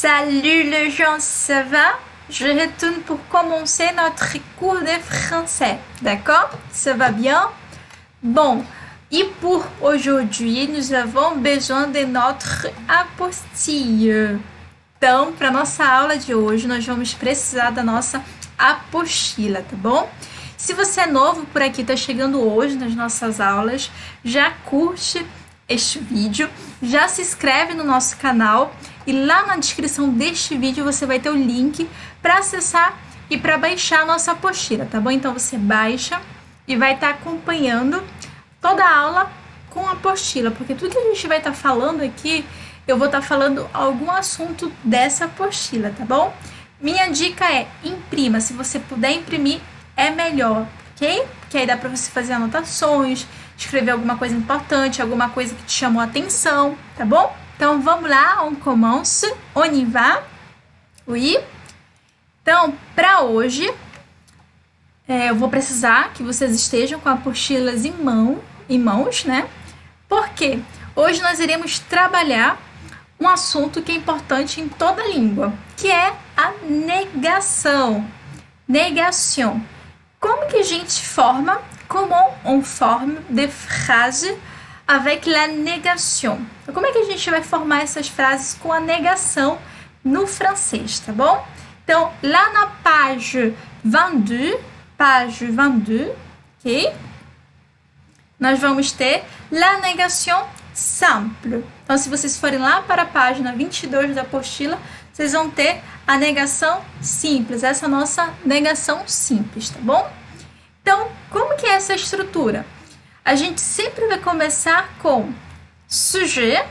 Salut les gens, ça va? Je retourne pour commencer notre cours de français, d'accord? Ça va bien? Bon, et pour aujourd'hui, nous avons besoin de notre apostille. Então, para nossa aula de hoje, nós vamos precisar da nossa apostila, tá bom? Se você é novo por aqui, está chegando hoje nas nossas aulas, já curte este vídeo, já se inscreve no nosso canal e lá na descrição deste vídeo você vai ter o link para acessar e para baixar a nossa apostila, tá bom? Então você baixa e vai estar acompanhando toda a aula com a apostila, porque tudo que a gente vai estar falando aqui, eu vou estar falando algum assunto dessa apostila, tá bom? Minha dica é imprima, se você puder imprimir é melhor, ok? Porque aí dá para você fazer anotações, escrever alguma coisa importante, alguma coisa que te chamou a atenção, tá bom? Então vamos lá, on commence, on y va, oui? Então, para hoje, eu vou precisar que vocês estejam com apostilas em mãos, né? Porque hoje nós iremos trabalhar um assunto que é importante em toda língua, que é a negação. Négation. Como que a gente forma? Comment on forme des phrases avec la négation? Então, como é que a gente vai formar essas frases com a negação no francês, tá bom? Então, lá na page 22, ok? Nós vamos ter la négation simple. Então, se vocês forem lá para a página 22 da apostila, vocês vão ter a negação simples, essa nossa negação simples, tá bom? Então, como que é essa estrutura? A gente sempre vai começar com sujet,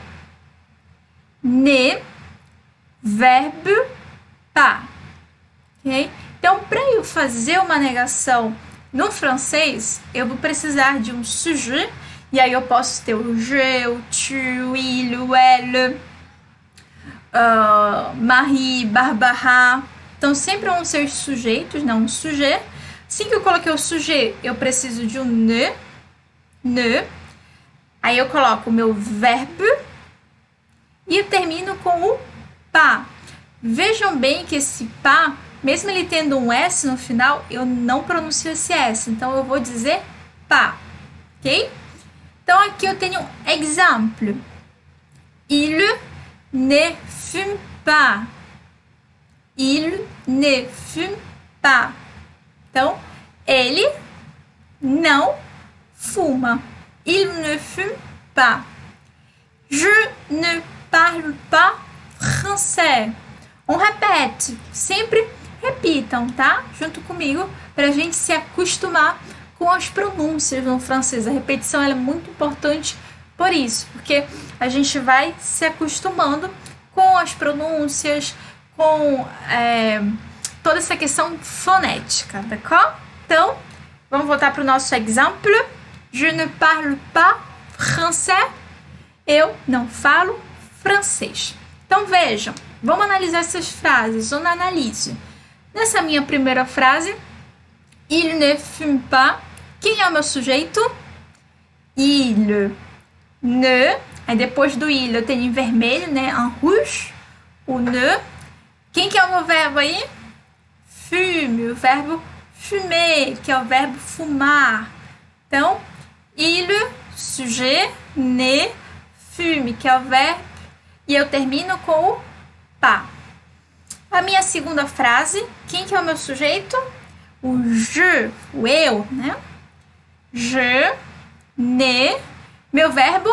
ne, verbe, pas, ok? Então, para eu fazer uma negação no francês, eu vou precisar de um sujet, e aí eu posso ter o je, o tu, il, o elle, Marie, Barbara. Então, sempre vão ser sujeitos, não um sujet. Assim que eu coloquei o sujet, eu preciso de um ne. Aí eu coloco o meu verbo e eu termino com o pas. Vejam bem que esse pas, mesmo ele tendo um S no final, eu não pronuncio esse S. Então, eu vou dizer pas, ok? Então, aqui eu tenho um exemplo. Il ne fume pas. Il ne fume pas. Então, ele não fuma. Il ne fume pas. Je ne parle pas français. On repete. Sempre repitam, tá? Junto comigo, para a gente se acostumar com as pronúncias no francês. A repetição ela é muito importante por isso, porque a gente vai se acostumando com as pronúncias, com toda essa questão fonética, d'accord? Então, vamos voltar para o nosso exemplo. Je ne parle pas français. Eu não falo francês. Então, vejam, vamos analisar essas frases. On analise. Nessa minha primeira frase, il ne fume pas. Quem é o meu sujeito? Il. Ne. Aí depois do il eu tenho em vermelho, né? En rouge. O ne. Quem que é o meu verbo aí? Fume. O verbo fumer, que é o verbo fumar. Então, il, sujet, ne, fume, que é o verbo. E eu termino com o pas. A minha segunda frase, quem que é o meu sujeito? O je, o eu, né? Je, ne, meu verbo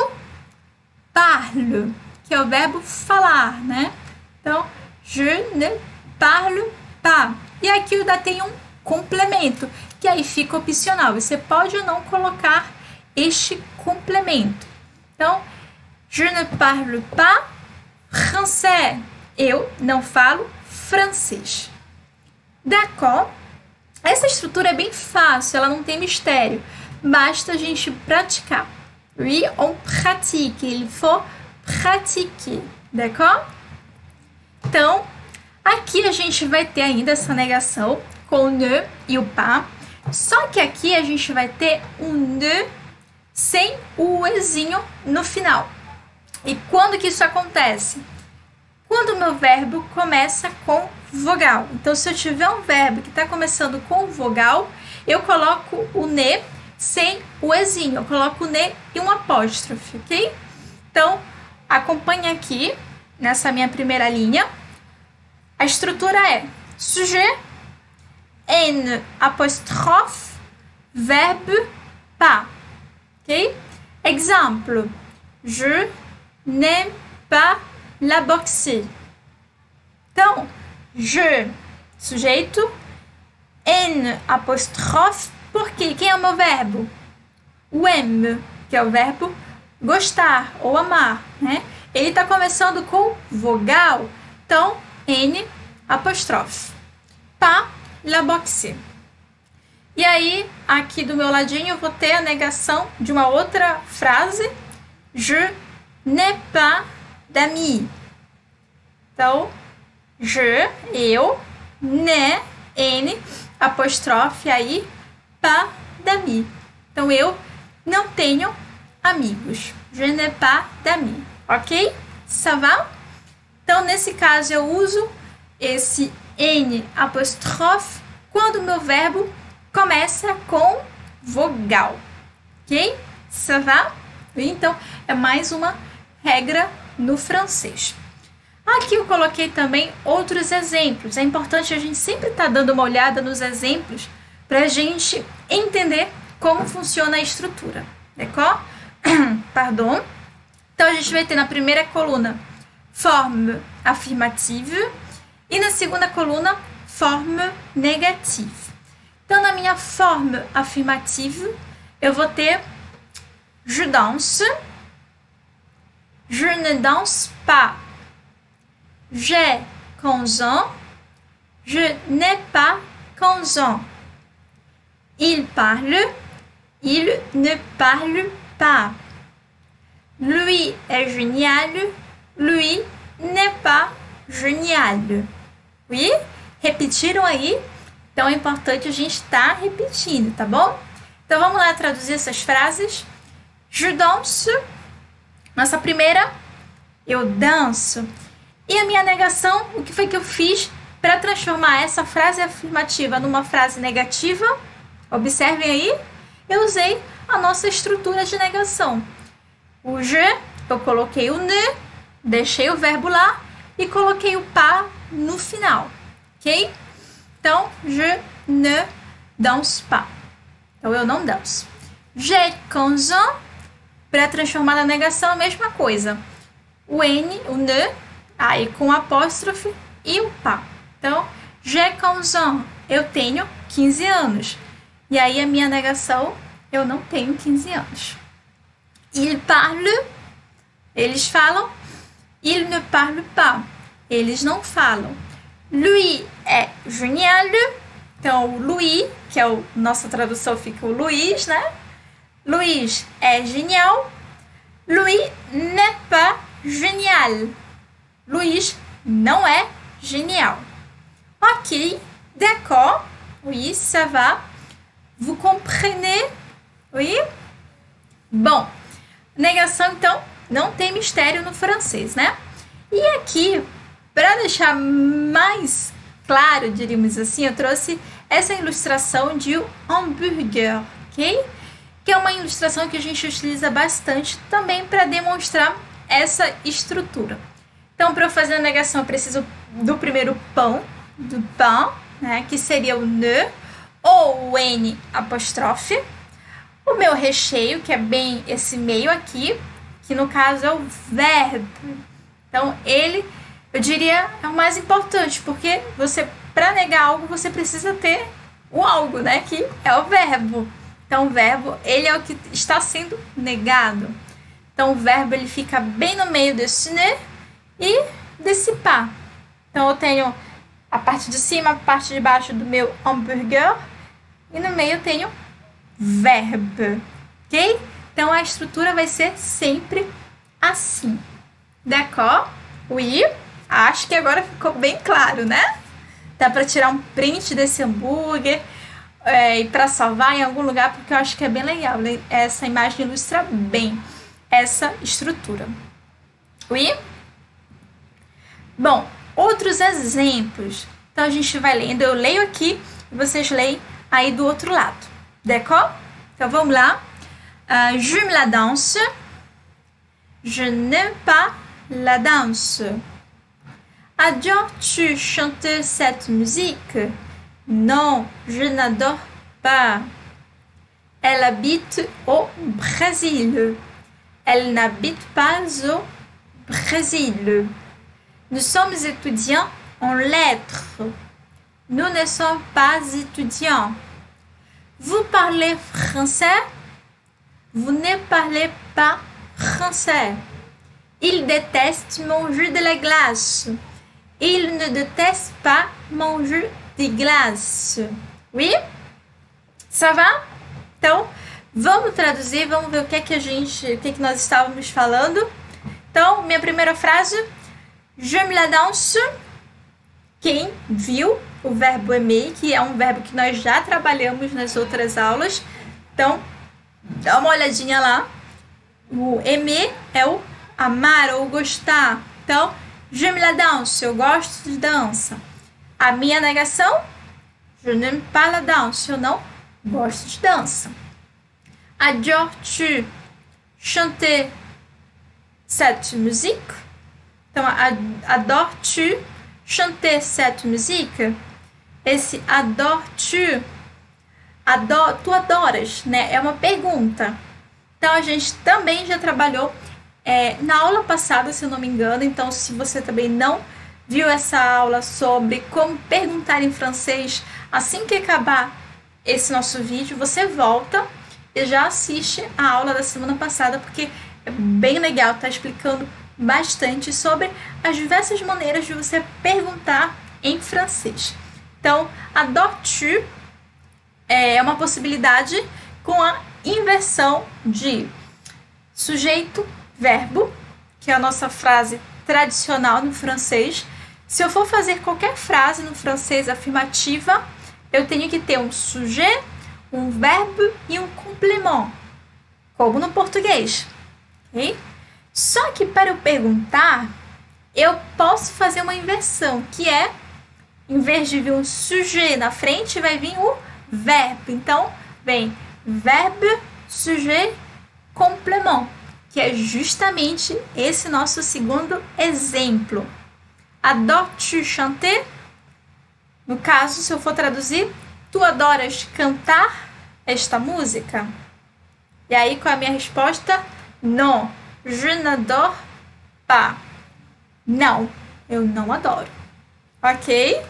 parle, que é o verbo falar, né? Então, je ne parle pas. E aqui eu ainda tenho um complemento, que aí fica opcional. Você pode ou não colocar este complemento. Então, je ne parle pas français. Eu não falo francês. D'accord? Essa estrutura é bem fácil, ela não tem mistério. Basta a gente praticar. Oui, on pratique. Il faut pratiquer. D'accord? Então, aqui a gente vai ter ainda essa negação com o ne e o pas. Só que aqui a gente vai ter um ne sem o ezinho no final. E quando que isso acontece? quando o meu verbo começa com vogal. Então, se eu tiver um verbo que está começando com vogal, eu coloco o ne sem o ezinho. Eu coloco o ne e um apóstrofe, ok? Então, acompanhe aqui, nessa minha primeira linha. A estrutura é sujet, N, apóstrofe, verbe, pas. Ok? Exemple. Je n'aime pas la boxe. Então, je, sujeito, N, apóstrofe, por quê? Quem é o meu verbo? O aime, que é o verbo gostar ou amar, né? Ele está começando com vogal, então, N, apóstrofe. Pas la boxe. E aí, aqui do meu ladinho, eu vou ter a negação de uma outra frase. Je n'ai pas d'amis. Então, je, eu, ne, N, apóstrofe, aí, pas d'amis. Então, eu não tenho amigos. Je n'ai pas d'amis. Ok? Ça va? Então, nesse caso, eu uso esse N, apóstrofe, quando o meu verbo começa com vogal. Ok? Ça va? Então, é mais uma regra no francês. Aqui eu coloquei também outros exemplos. É importante a gente sempre estar dando uma olhada nos exemplos para a gente entender como funciona a estrutura. D'accord? Pardon. Então, a gente vai ter na primeira coluna forme afirmative e na segunda coluna forme negative. Então, na minha forme afirmative, eu vou ter je danse, je ne danse pas, j'ai 15 ans, je n'ai pas 15 ans. Il parle, il ne parle pas. Lui est génial, lui n'est pas génial. Oui? Repetiram aí? Então é importante a gente estar repetindo, tá bom? Então vamos lá traduzir essas frases. Je danse. Nossa primeira, eu danço. E a minha negação, o que foi que eu fiz para transformar essa frase afirmativa numa frase negativa? Observem aí, eu usei a nossa estrutura de negação. O je, eu coloquei o ne, deixei o verbo lá e coloquei o pas no final, ok? Então, je ne danse pas. Então, eu não danço. J'ai 15 ans, para transformar na negação, a mesma coisa. O N, o ne, aí com apóstrofe e o pas. Então, j'ai 15 ans, eu tenho 15 anos. E aí, a minha negação, eu não tenho 15 anos. Il parle, eles falam. Il ne parle pas, eles não falam. Lui é génial, então o Louis, que é nossa tradução fica o Luiz, né? Luiz é genial. Louis n'est pas génial. Luiz não é genial. Ok, d'accord. Oui, ça va. Vous comprenez? Oui? Bom, negação, então, não tem mistério no francês, né? E aqui, para deixar mais claro, diríamos assim, eu trouxe essa ilustração de hambúrguer, ok? Que é uma ilustração que a gente utiliza bastante também para demonstrar essa estrutura. Então, para eu fazer a negação, eu preciso do primeiro pão, do pain, né? Que seria o ne, ou o N apóstrofe. O meu recheio, que é bem esse meio aqui, que no caso é o verbo. Então, ele, eu diria, é o mais importante, porque você, para negar algo, você precisa ter o algo, né? Que é o verbo. Então, o verbo, ele é o que está sendo negado. Então, o verbo, ele fica bem no meio desse ne e desse pas. Então, eu tenho a parte de cima, a parte de baixo do meu hambúrguer, e no meio eu tenho verbo, ok? Então, a estrutura vai ser sempre assim. D'accord? Oui? Acho que agora ficou bem claro, né? Dá para tirar um print desse hambúrguer e para salvar em algum lugar, porque eu acho que é bem legal. Essa imagem ilustra bem essa estrutura. Oui? Bom, outros exemplos. Então, a gente vai lendo. Eu leio aqui e vocês leem aí do outro lado. D'accord? Então, vamos lá. J'aime la danse. Je n'aime pas la danse. Adores-tu chanter cette musique? Non, je n'adore pas. Elle habite au Brésil. Elle n'habite pas au Brésil. Nous sommes étudiants en lettres. Nous ne sommes pas étudiants. Vous parlez français? Vous ne parlez pas français. Il déteste manger de la glace. Il ne déteste pas manger de glace. Oui? Ça va? Então, vamos traduzir, vamos ver o que nós estávamos falando. Então, minha primeira frase, j'aime la danse. Quem viu o verbo aimer, que é um verbo que nós já trabalhamos nas outras aulas. Então, dá uma olhadinha lá. O aimer é o amar ou gostar. Então, j'aime la danse, eu gosto de dança. A minha negação, je n'aime pas la danse, eu não gosto de dança. Adores-tu chanter cette musique? Então, adores-tu chanter cette musique? Esse adores-tu, tu adoras, né? É uma pergunta. Então, a gente também já trabalhou na aula passada, se eu não me engano. Então, se você também não viu essa aula sobre como perguntar em francês, assim que acabar esse nosso vídeo, você volta e já assiste a aula da semana passada, porque é bem legal, tá explicando bastante sobre as diversas maneiras de você perguntar em francês. Então, adores-tu é uma possibilidade com a inversão de sujeito, verbo, que é a nossa frase tradicional no francês. Se eu for fazer qualquer frase no francês afirmativa, eu tenho que ter um sujet, um verbo e um complément, como no português. Okay? Só que para eu perguntar, eu posso fazer uma inversão, que é, em vez de vir um sujet na frente, vai vir o verbo. Então, vem verbo, sujet, complément, que é justamente esse nosso segundo exemplo. Adores-tu chanter? No caso, se eu for traduzir, tu adoras cantar esta música? E aí, qual é a minha resposta? Non, je n'adore pas. Não, eu não adoro. Ok?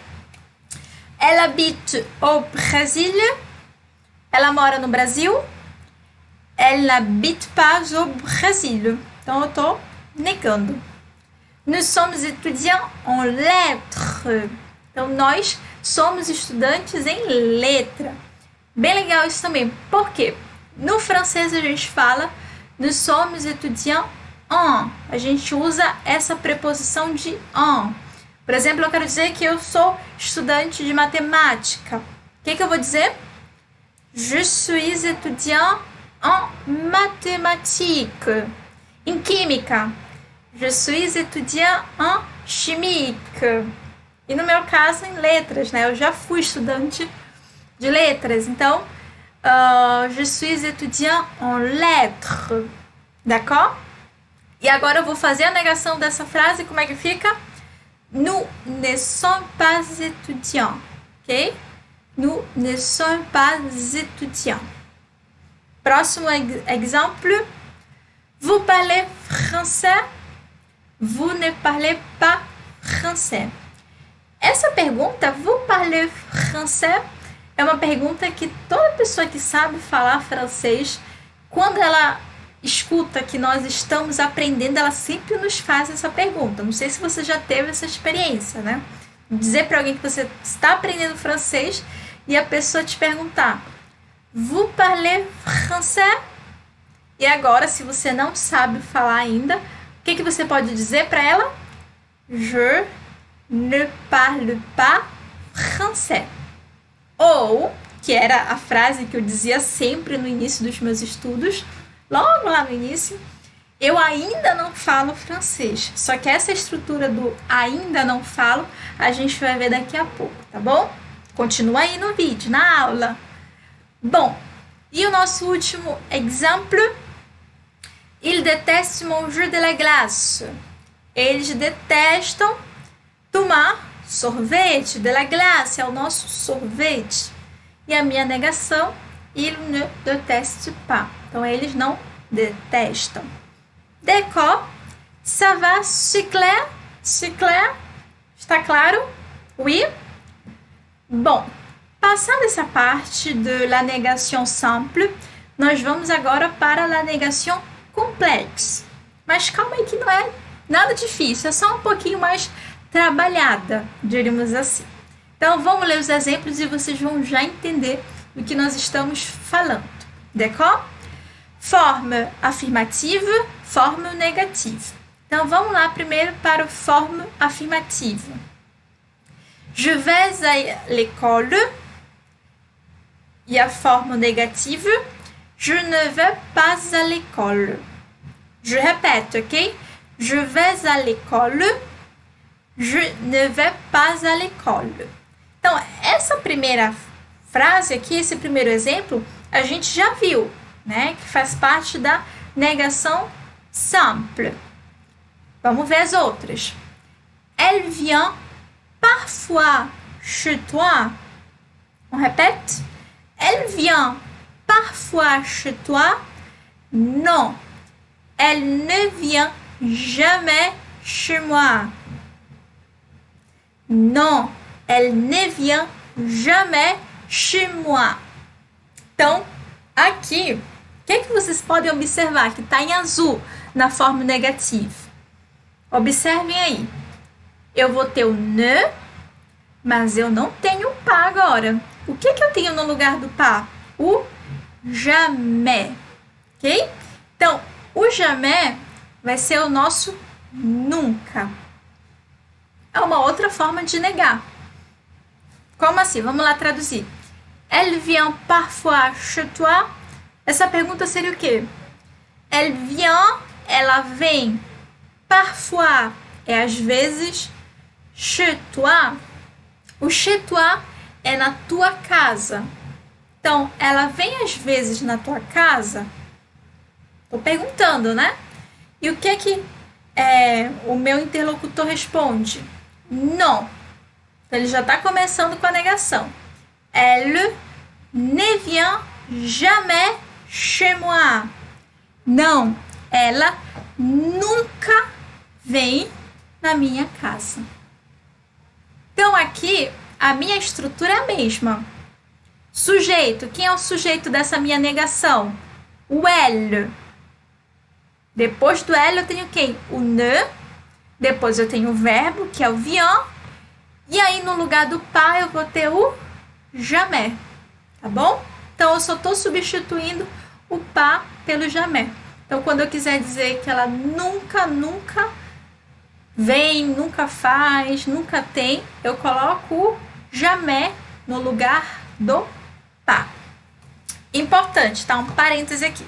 Elle habite au Brésil. Ela mora no Brasil. Elle n'habite pas au Brésil. Então, eu estou negando. Nous sommes étudiants en lettres. Então, nós somos estudantes em letra. Bem legal isso também. Por quê? No francês a gente fala nous sommes étudiants en. A gente usa essa preposição de en. Por exemplo, eu quero dizer que eu sou estudante de matemática. O que eu vou dizer? Je suis étudiant en mathématiques. Em química. Je suis étudiant en chimique. E no meu caso, em letras, né? Eu já fui estudante de letras. Então, je suis étudiant en lettres. D'accord? E agora eu vou fazer a negação dessa frase. Como é que fica? Nous ne sommes pas étudiants. Ok? Nous ne sommes pas étudiants. Próximo exemple. Vous parlez français? Vous ne parlez pas français. Essa pergunta, vous parlez français, é uma pergunta que toda pessoa que sabe falar francês, quando ela escuta que nós estamos aprendendo, ela sempre nos faz essa pergunta. Não sei se você já teve essa experiência, né? Dizer para alguém que você está aprendendo francês e a pessoa te perguntar, vous parlez français? E agora, se você não sabe falar ainda, o que você pode dizer para ela? Je ne parle pas français. Ou, que era a frase que eu dizia sempre no início dos meus estudos, logo lá no início, Eu ainda não falo francês. Só que essa estrutura do ainda não falo, a gente vai ver daqui a pouco, tá bom? Continua aí no vídeo, na aula. Bom, e o nosso último exemplo. Ils détestent manger de la glace. Eles detestam tomar sorvete. De la glace é o nosso sorvete. E a minha negação, ils ne détestent pas. Então, eles não detestam. D'accord? Ça va? C'est clair? C'est clair? Está claro? Oui? Bom, passada essa parte de la négation simple, nós vamos agora para la négation complexe. Mas calma aí que não é nada difícil, é só um pouquinho mais trabalhada, diríamos assim. Então, vamos ler os exemplos e vocês vão já entender do que nós estamos falando. D'accord? Forme afirmative, forme negative. Então, vamos lá primeiro para o forme afirmative. Je vais à l'école. E a forme négative, je ne vais pas à l'école. Je répète, ok? Je vais à l'école. Je ne vais pas à l'école. Então, essa primeira frase aqui, esse primeiro exemplo, a gente já viu, né? Que faz parte da negação simple. Vamos ver as outras. Elle vient parfois chez toi. On répète? Elle vient parfois chez toi. Non, elle ne vient jamais chez moi. Non, elle ne vient jamais chez moi. Então, aqui, o que vocês podem observar? Que está em azul na forma negativa. Observem aí. Eu vou ter o ne, mas eu não tenho o pas agora. O que eu tenho no lugar do pas? O jamais. Ok? Então, o jamais vai ser o nosso nunca. É uma outra forma de negar. Como assim? Vamos lá traduzir. Elle vient parfois chez toi. Essa pergunta seria o quê? Elle vient, ela vem. Parfois é às vezes. Chez toi. O chez toi é na tua casa. Então, ela vem às vezes na tua casa? Tô perguntando, né? E o que o meu interlocutor responde? Não. Então, ele já está começando com a negação. Elle ne vient jamais chez moi. Não, ela nunca vem na minha casa. Então, aqui, a minha estrutura é a mesma. Sujeito. Quem é o sujeito dessa minha negação? O elle. Depois do elle eu tenho quem? O ne. Depois eu tenho o verbo, que é o vient. E aí, no lugar do pas, eu vou ter o jamais. Tá bom? Então, eu só estou substituindo o pas pelo jamais. Então, quando eu quiser dizer que ela nunca vem, nunca faz, nunca tem, eu coloco o jamais no lugar do pas. Importante, tá? Um parêntese aqui.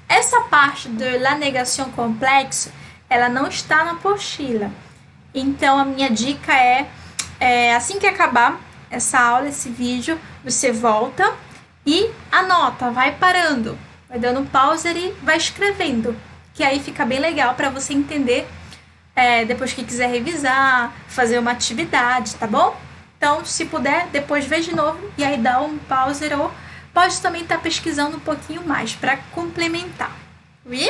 Essa parte de la négation complexe, ela não está na apostila. Então, a minha dica é assim que acabar essa aula, esse vídeo, você volta e anota, vai parando, vai dando pausa e vai escrevendo, que aí fica bem legal para você entender depois que quiser revisar, fazer uma atividade, tá bom? Então, se puder, depois vê de novo e aí dá um pause ou pode também estar pesquisando um pouquinho mais para complementar. Oui?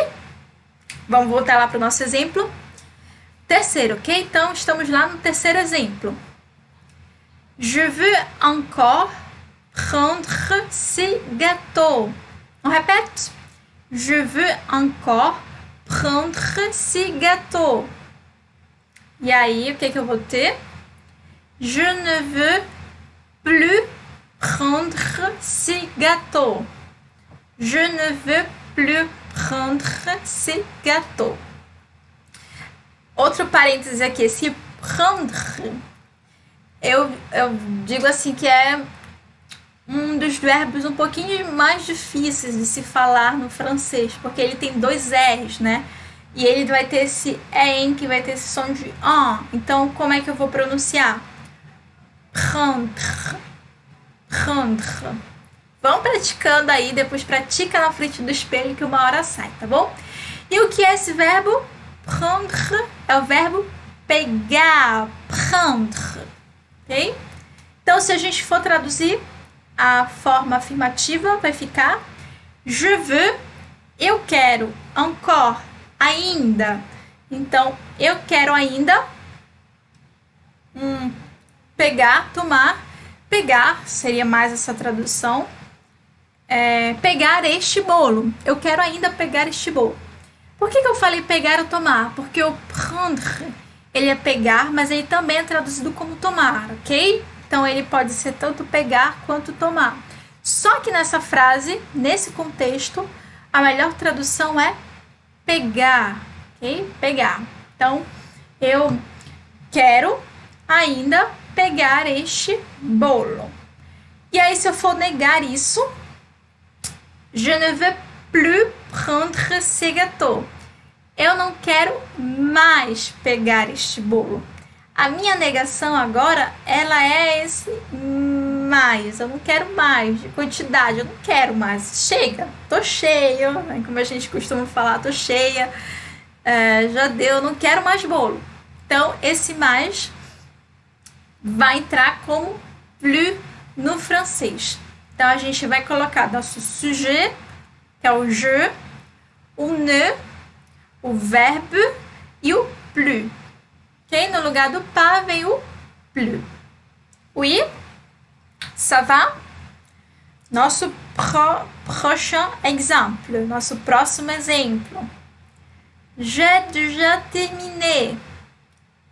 Vamos voltar lá para o nosso exemplo. Terceiro, ok? Então, estamos lá no terceiro exemplo. Je veux encore prendre ces gâteaux. On répète? Je veux encore prendre ces gâteaux. E aí, o que eu vou ter? Je ne veux plus prendre ces gâteaux. Je ne veux plus prendre ces gâteaux. Outro parênteses aqui, esse prendre, eu digo assim que é um dos verbos um pouquinho mais difíceis de se falar no francês, porque ele tem 2 R's, né? E ele vai ter esse en, que vai ter esse som de an. Então, como é que eu vou pronunciar? Prendre. Prendre. Vão praticando aí, depois pratica na frente do espelho que uma hora sai, tá bom? E o que é esse verbo? Prendre é o verbo pegar. Prendre. Ok? Então, se a gente for traduzir a forma afirmativa, vai ficar je veux, eu quero, encore, ainda. Então, eu quero ainda pegar, tomar. Pegar seria mais essa tradução. Pegar este bolo. Eu quero ainda pegar este bolo. Por que eu falei pegar ou tomar? Porque o prendre, ele é pegar, mas ele também é traduzido como tomar, ok? Então, ele pode ser tanto pegar quanto tomar. Só que nessa frase, nesse contexto, a melhor tradução é pegar, ok? Pegar. Então, eu quero ainda pegar este bolo. E aí, se eu for negar isso, je ne veux plus prendre ces gâteaux. Eu não quero mais pegar este bolo. A minha negação agora, ela é esse mais. Eu não quero mais de quantidade, eu não quero mais. Chega, tô cheio, né? Como a gente costuma falar, tô cheia, já deu, não quero mais bolo. Então, esse mais vai entrar como plus no francês. Então, a gente vai colocar nosso sujet, que é o je, o ne, o verbe e o plus. Ok? No lugar do pas vem o plus. Oui? Ça va? Nosso prochain exemple. Nosso próximo exemplo. J'ai déjà terminé.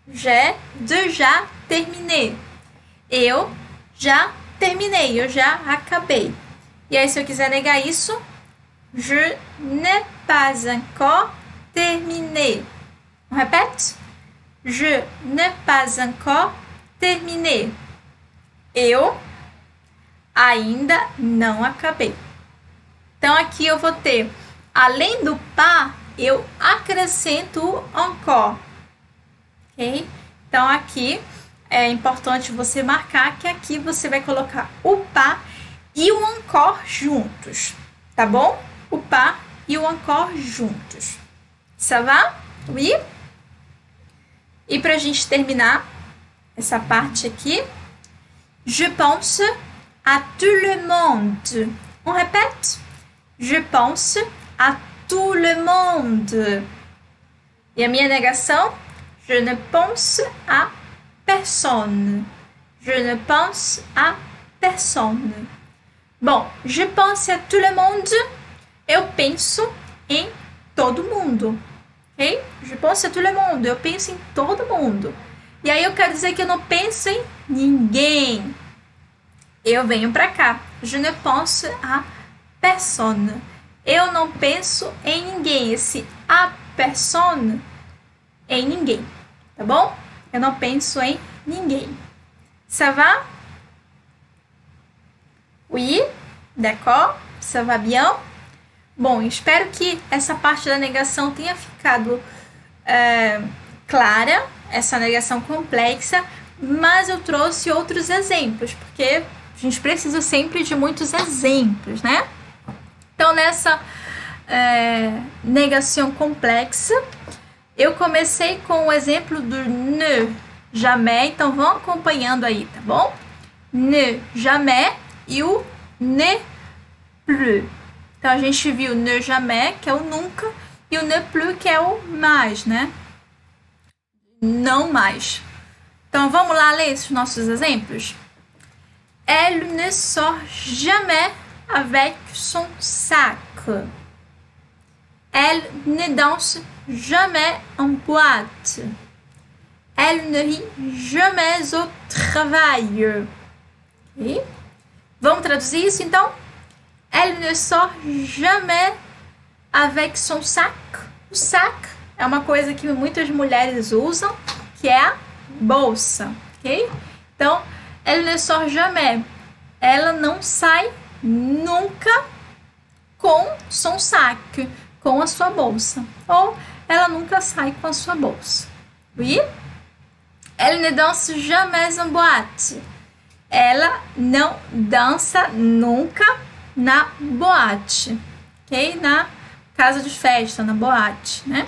J'ai déjà terminé. Eu já terminei, eu já acabei. E aí, se eu quiser negar isso, je n'ai pas encore terminé. On répète? Je n'ai pas encore terminé. Eu ainda não acabei. Então, aqui eu vou ter, além do pas, eu acrescento o encore. Ok? Então, aqui é importante você marcar que aqui você vai colocar o pas e o encore juntos. Tá bom? O pas e o encore juntos. Ça va? Oui? E para a gente terminar essa parte aqui, je pense à tout le monde. On répète? Je pense à tout le monde. E a minha negação? Je ne pense à personne. Je ne pense à personne. Bom, je pense à tout le monde. Eu penso em todo mundo. Ok? Je pense à tout le monde. Eu penso em todo mundo. E aí eu quero dizer que eu não penso em ninguém. Eu venho para cá. Je ne pense à personne. Eu não penso em ninguém. Esse à personne, em ninguém. Tá bom? Eu não penso em ninguém. Ça va? Oui? D'accord? Ça va bien? Bom, espero que essa parte da negação tenha ficado clara, essa negação complexa, mas eu trouxe outros exemplos, porque a gente precisa sempre de muitos exemplos, né? Então, nessa negação complexa, eu comecei com o exemplo do ne jamais, então vão acompanhando aí, tá bom? Ne jamais e o ne plus. Então, a gente viu ne jamais, que é o nunca, e o ne plus, que é o mais, né? Não mais. Então, vamos lá ler esses nossos exemplos? Elle ne sort jamais avec son sac. Elle ne danse jamais en boîte. Elle ne rit jamais au travail. Okay? Vamos traduzir isso, então? Elle ne sort jamais avec son sac. O sac é uma coisa que muitas mulheres usam, que é a bolsa, ok? Então, elle ne sort jamais. Ela não sai nunca com son sac, com a sua bolsa. Ou ela nunca sai com a sua bolsa. Oui? Elle ne danse jamais en boîte. Ela não dança nunca na boate, ok? Na casa de festa, na boate, né?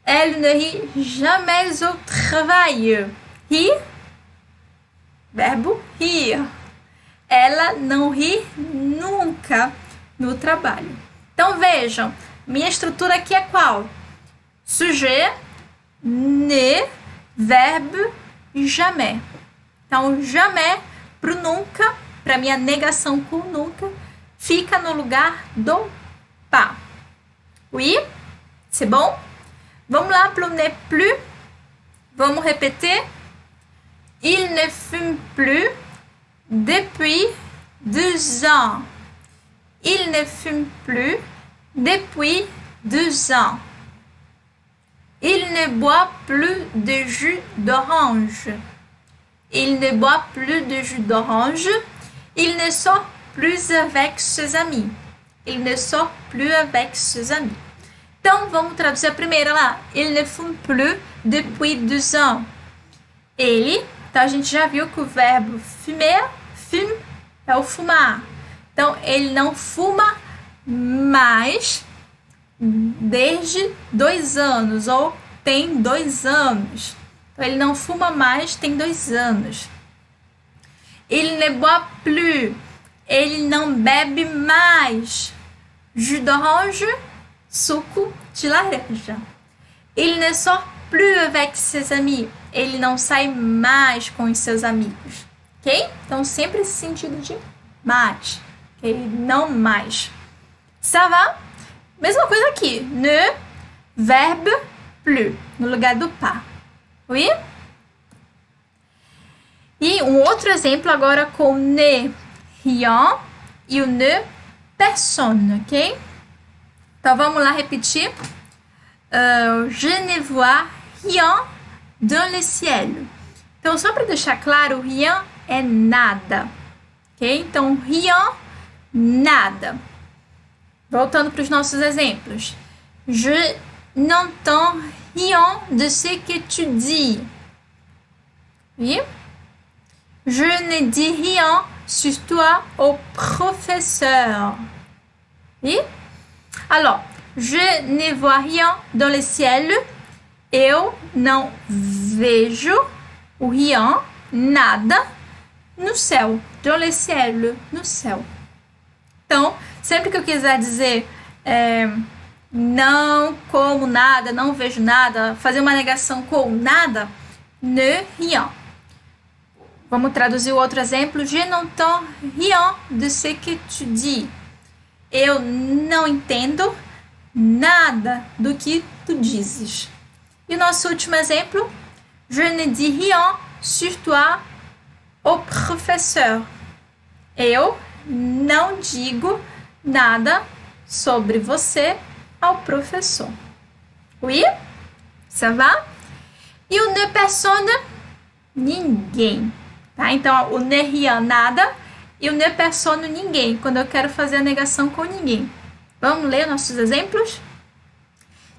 Elle ne rit jamais au travail. Rir, verbo rir. Ela não ri nunca no trabalho. Então, vejam, minha estrutura aqui é qual? Sujet, ne, verbo, jamais. Então, jamais pro nunca, para minha negação com nunca, fica no lugar do pas. Oui? C'est bon? Vamos lá pro ne plus. Vamos repetir. Il ne fume plus depuis 2 ans. Il ne fume plus depuis 2 ans. Il ne boit plus de jus d'orange. Il ne boit plus de jus d'orange. Il ne sort plus avec ses amis. Il ne sort plus avec ses amis. Então, vamos traduzir a primeira lá. Il ne fume plus depuis 2 ans. Ele, então a gente já viu que o verbo fumer, fume, é o fumar. Então, ele não fuma mais desde 2 anos, ou tem 2 anos. Então, ele não fuma mais, tem 2 anos. Il ne boit plus. Ele não bebe mais. Jus d'orange, suco de laranja. Il ne sort plus avec ses amis. Ele não sai mais com os seus amigos. Ok? Então, sempre esse sentido de mais. Ok? Não mais. Ça va? Mesma coisa aqui. Ne, verbe, plus. No lugar do pas. Oui? E um outro exemplo agora com ne, rien e o ne, personne, ok? Então, vamos lá repetir. Je ne vois rien dans le ciel. Então, só para deixar claro, rien é nada, ok? Então, rien, nada. Voltando para os nossos exemplos. Je n'entends rien de ce que tu dis. Oui? Je ne dis rien sur toi au professeur. Oui? Alors, je ne vois rien dans le ciel. Eu não vejo o rien, nada, no céu. Dans le ciel, no céu. Então, sempre que eu quiser dizer não como nada, não vejo nada, fazer uma negação com nada, ne rien. Vamos traduzir o outro exemplo. Je n'entends rien de ce que tu dis. Eu não entendo nada do que tu dizes. E o nosso último exemplo. Je ne dis rien sur toi au professeur. Eu não digo nada sobre você ao professor. Oui? Ça va? E o ne personne, ninguém. Tá? Então, o ne rien, nada, e o ne personne, ninguém, quando eu quero fazer a negação com ninguém. Vamos ler nossos exemplos?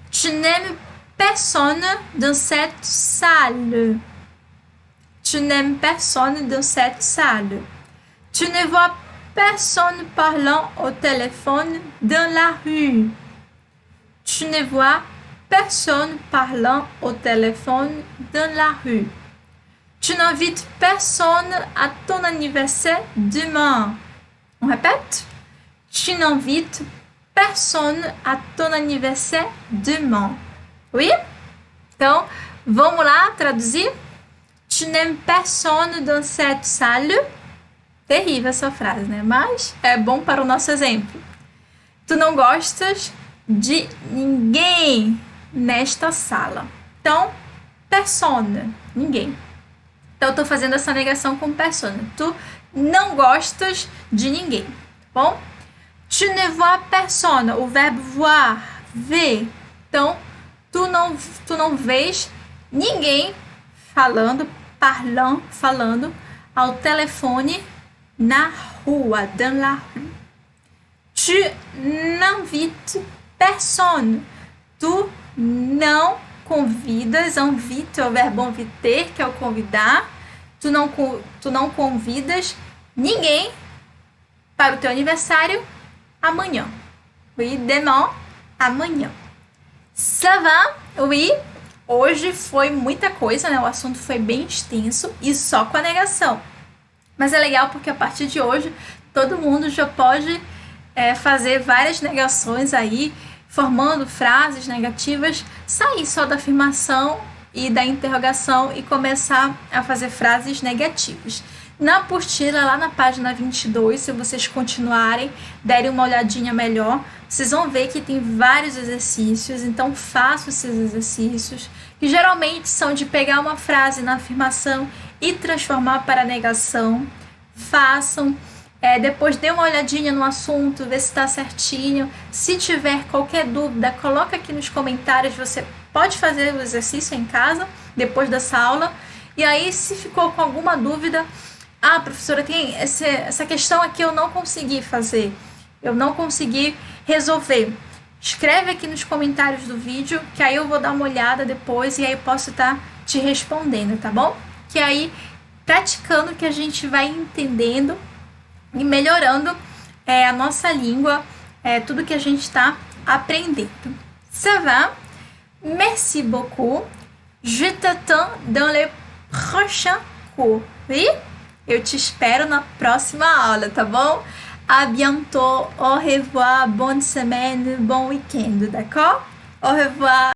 Tu n'aimes personne dans cette salle. Tu n'aimes personne dans cette salle. Tu ne vois personne parlant au téléphone dans la rue. Tu ne vois personne parlant au téléphone dans la rue. Tu n'invites personne à ton anniversaire demain. On répète? Tu n'invites personne à ton anniversaire demain. Oui? Então, vamos lá traduzir. Tu n'aimes personne dans cette salle. Terrível essa frase, né? Mas é bom para o nosso exemplo. Tu não gostas de ninguém nesta sala. Então, personne, ninguém. Então, eu estou fazendo essa negação com personne. Tu não gostas de ninguém, tá bom? Tu ne vois personne, o verbo voir, ver. Então, tu não vês ninguém falando, parlant, falando ao telefone na rua, dans la rue. Tu n'invites personne. Tu não convidas, invite é o verbo inviter, que é o convidar. Tu não convidas ninguém para o teu aniversário amanhã. Oui, demain, amanhã. Ça va? Oui. Hoje foi muita coisa, né? O assunto foi bem extenso e só com a negação. Mas é legal porque a partir de hoje todo mundo já pode fazer várias negações aí, formando frases negativas, sair só da afirmação e da interrogação e começar a fazer frases negativas. Na apostila, lá na página 22, se vocês continuarem, derem uma olhadinha melhor, vocês vão ver que tem vários exercícios, então façam esses exercícios, que geralmente são de pegar uma frase na afirmação e transformar para a negação. Façam, depois dê uma olhadinha no assunto, ver se está certinho. Se tiver qualquer dúvida, coloca aqui nos comentários, você pode fazer o exercício em casa, depois dessa aula. E aí, se ficou com alguma dúvida, professora, tem essa questão aqui eu não consegui fazer, eu não consegui resolver. Escreve aqui nos comentários do vídeo, que aí eu vou dar uma olhada depois e aí posso estar te respondendo, tá bom? Que aí, praticando, que a gente vai entendendo e melhorando a nossa língua, tudo que a gente está aprendendo. Ça va? Merci beaucoup. Je t'attends dans les prochains cours. Oui? Eu te espero na próxima aula, tá bom? À bientôt, au revoir, bonne semaine, bon week-end, d'accord? Au revoir!